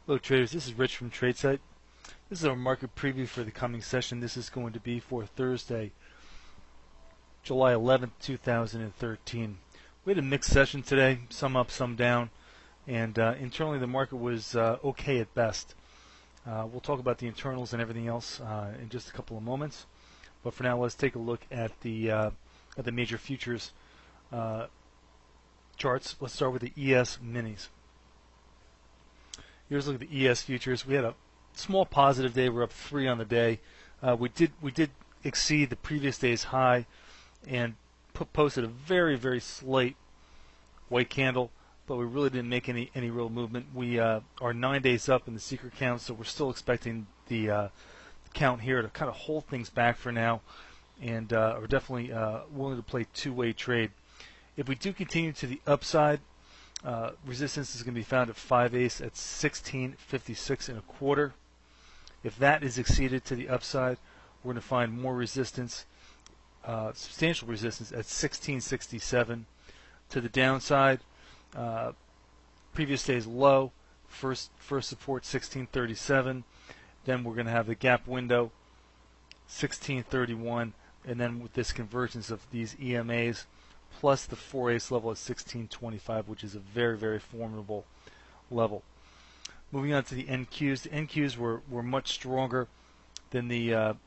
Hello traders, this is Rich from TradeSight. This is our market preview for the coming session. This is going to be for Thursday, July 11th, 2013. We had a mixed session today, some up, some down, and internally the market was okay at best. We'll talk about the internals and everything else in just a couple of moments, but for now let's take a look at the major futures charts. Let's start with the ES minis. Here's a look at the ES futures. We had a small positive day. We're up 3 on the day. We did exceed the previous day's high and posted a very slight white candle, but we really didn't make any real movement. We are 9 days up in the secret count, so we're still expecting the count here to kind of hold things back for now, and are definitely willing to play two-way trade. If we do continue to the upside, resistance is going to be found at 5/8 at 16.56 and a quarter. If that is exceeded to the upside, we're going to find more resistance, substantial resistance at 16.67. To the downside, previous day's low, first support 16.37. Then we're going to have the gap window 16.31, and then with this convergence of these EMAs plus the 4/8 level at 16.25, which is a very formidable level. Moving on to the NQs. The NQs were much stronger than the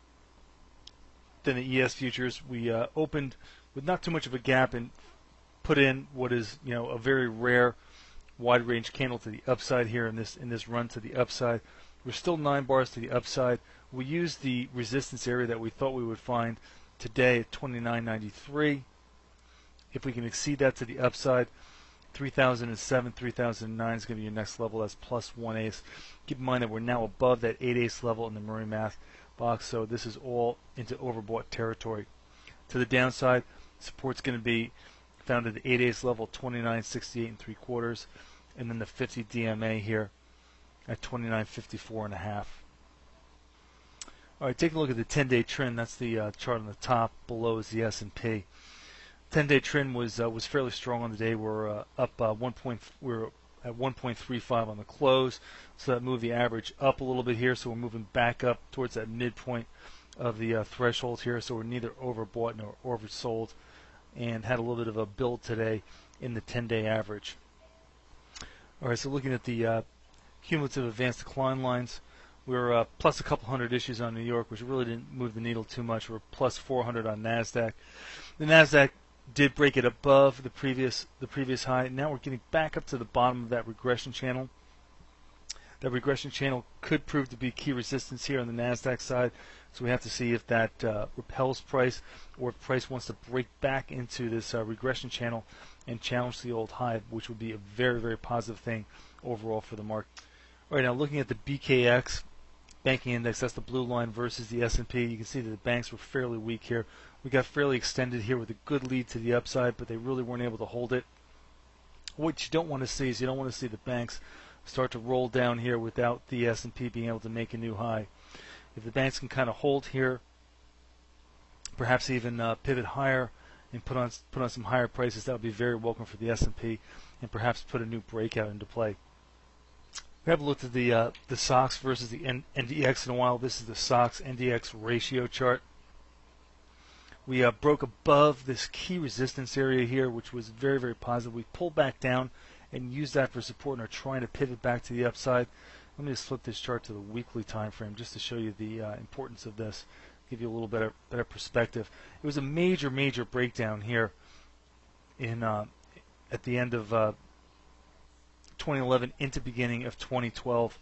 ES futures. We opened with not too much of a gap and put in what is a very rare wide range candle to the upside here in this run to the upside. We're still 9 bars to the upside. We used the resistance area that we thought we would find today at 29.93. If we can exceed that to the upside, 3007, 3009 is going to be your next level. That's plus 1/8. Keep in mind that we're now above that 8/8 level in the Murray Math box, so this is all into overbought territory. To the downside, support's going to be found at the 8/8 level, 29.68 and 3/4, and then the 50 DMA here at 29.54 and a half. All right, take a look at the 10-day trend. That's the chart on the top. Below is the S&P. 10-day trend was fairly strong on the day. We're up we're at 1.35 on the close, so that moved the average up a little bit here. So we're moving back up towards that midpoint of the threshold here. So we're neither overbought nor oversold, and had a little bit of a build today in the 10-day average. All right, so looking at the cumulative advanced decline lines, we're plus a couple hundred issues on New York, which really didn't move the needle too much. We're plus 400 on NASDAQ. The NASDAQ did break it above the previous high. Now we're getting back up to the bottom of that regression channel. That regression channel could prove to be key resistance here on the NASDAQ side, so we have to see if that repels price, or if price wants to break back into this regression channel and challenge the old high, which would be a very positive thing overall for the market. All right, now looking at the BKX banking index, that's the blue line versus the S&P. You can see that the banks were fairly weak here. We got fairly extended here with a good lead to the upside, but they really weren't able to hold it. What you don't want to see is you don't want to see the banks start to roll down here without the S&P being able to make a new high. If the banks can kind of hold here, perhaps even pivot higher and put on some higher prices, that would be very welcome for the S&P, and perhaps put a new breakout into play. We haven't looked at the SOX versus the NDX in a while. This is the SOX NDX ratio chart. We broke above this key resistance area here, which was very positive. We pulled back down and used that for support and are trying to pivot back to the upside. Let me just flip this chart to the weekly time frame just to show you the importance of this, give you a little better perspective. It was a major breakdown here in at the end of 2011 into beginning of 2012.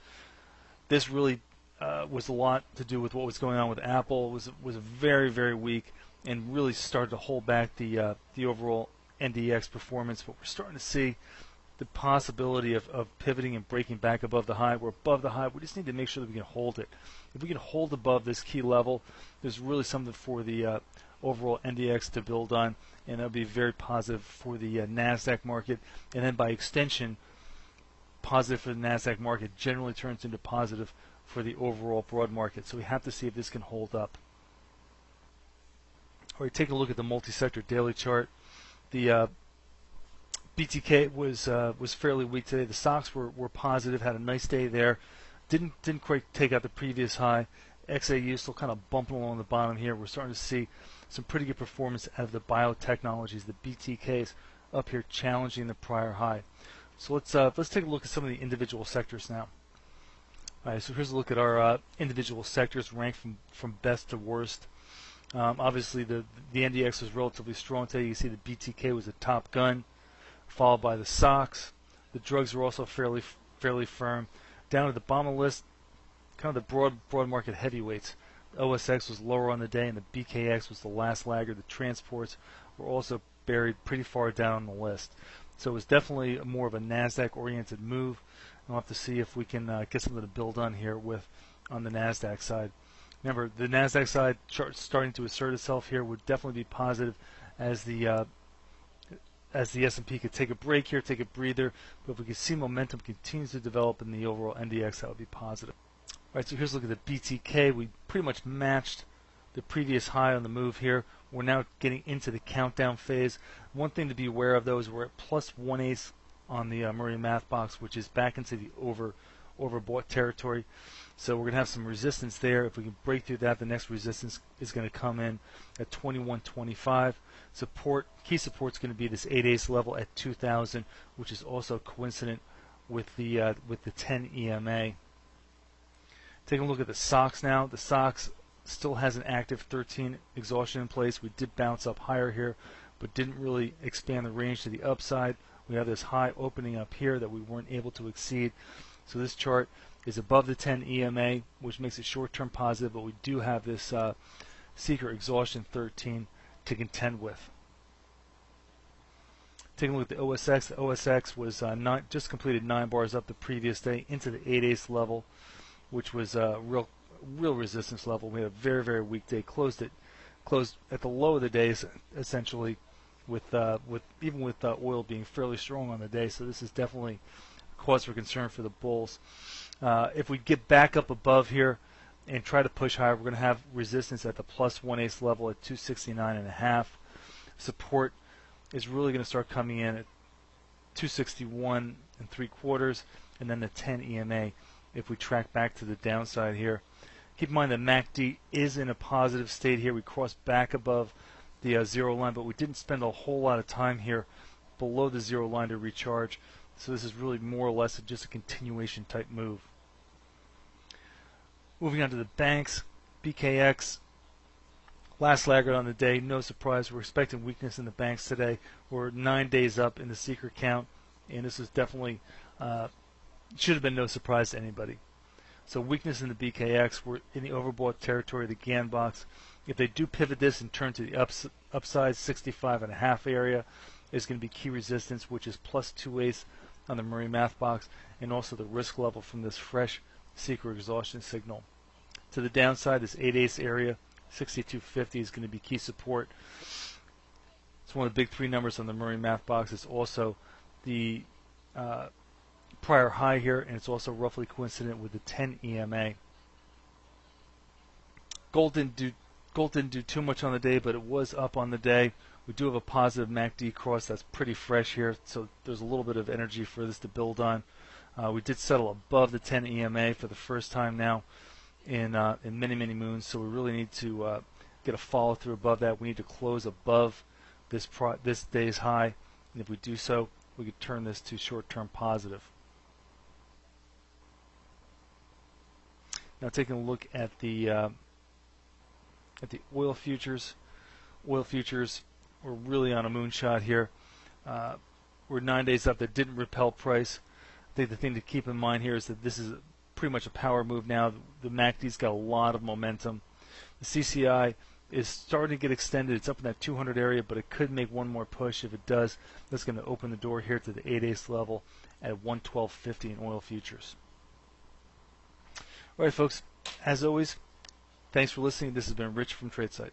This really was a lot to do with what was going on with Apple. It was very weak and really started to hold back the overall NDX performance. But we're starting to see the possibility of pivoting and breaking back above the high. We're above the high. We just need to make sure that we can hold it. If we can hold above this key level, there's really something for the overall NDX to build on, and that'll be very positive for the NASDAQ market, and then by extension, positive for the NASDAQ market generally turns into positive for the overall broad market. So we have to see if this can hold up. All right, take a look at the multi-sector daily chart. The BTK was fairly weak today. The stocks were positive, had a nice day there. Didn't quite take out the previous high. XAU still kind of bumping along the bottom here. We're starting to see some pretty good performance out of the biotechnologies, the BTKs, up here challenging the prior high. So let's take a look at some of the individual sectors now. All right, so here's a look at our individual sectors ranked from best to worst. Obviously, the NDX was relatively strong today. You can see the BTK was the top gun, followed by the SOX. The drugs were also fairly firm. Down at the bottom of the list, kind of the broad market heavyweights. The OSX was lower on the day, and the BKX was the last laggard. The transports were also buried pretty far down on the list. So it was definitely more of a NASDAQ-oriented move. We'll have to see if we can get something to build on here on the NASDAQ side. Remember, the NASDAQ side starting to assert itself here would definitely be positive as the S&P could take a break here, take a breather. But if we can see momentum continues to develop in the overall NDX, that would be positive. All right, so here's a look at the BTK. We pretty much matched the previous high on the move here. We're now getting into the countdown phase. One thing to be aware of, though, is we're at plus 1/8 on the Murray Math box, which is back into the overbought territory. So we're going to have some resistance there. If we can break through that, the next resistance is going to come in at 21.25. Key support is going to be this 8/8 level at 2,000, which is also coincident with the 10 EMA. Taking a look at the SOX now. The SOX still has an active 13 exhaustion in place. We did bounce up higher here, but didn't really expand the range to the upside. We have this high opening up here that we weren't able to exceed. So this chart is above the 10 EMA, which makes it short-term positive, but we do have this seeker exhaustion 13 to contend with. Taking a look at the OSX. The OSX was just completed 9 bars up the previous day into the 8/8 level, which was a real resistance level. We had a very weak day. Closed at the low of the day, essentially, with oil being fairly strong on the day. So this is definitely a cause for concern for the bulls. If we get back up above here and try to push higher, we're going to have resistance at the plus 1/8 level at 269.5. Support is really going to start coming in at 261 3/4, and then the 10 EMA if we track back to the downside here. Keep in mind that MACD is in a positive state here. We crossed back above the zero line, but we didn't spend a whole lot of time here below the zero line to recharge. So this is really more or less just a continuation type move. Moving on to the banks, BKX, last laggard on the day. No surprise, we're expecting weakness in the banks today. We're 9 days up in the seeker count, and this is definitely should have been no surprise to anybody. So weakness in the BKX. We're in the overbought territory of the GAN box. If they do pivot this and turn to the upside, 65.5 area is going to be key resistance, which is plus 2/8 on the Murray Math box, and also the risk level from this fresh seeker exhaustion signal. To the downside, this 8/8 area, 62.50 is going to be key support. It's one of the big 3 numbers on the Murray Math box. It's also the prior high here, and it's also roughly coincident with the 10 EMA. Gold didn't do too much on the day, but it was up on the day. We do have a positive MACD cross that's pretty fresh here, so there's a little bit of energy for this to build on. We did settle above the 10 EMA for the first time now in many moons, so we really need to get a follow through above that. We need to close above this day's high, and if we do so, we could turn this to short-term positive. Now taking a look at the oil futures. Oil futures were really on a moonshot here. We're 9 days up. That didn't repel price. I think the thing to keep in mind here is that this is pretty much a power move now. The MACD's got a lot of momentum. The CCI is starting to get extended. It's up in that 200 area, but it could make one more push. If it does, that's going to open the door here to the 8/8 level at 112.50 in oil futures. All right, folks, as always, thanks for listening. This has been Rich from TradeSight.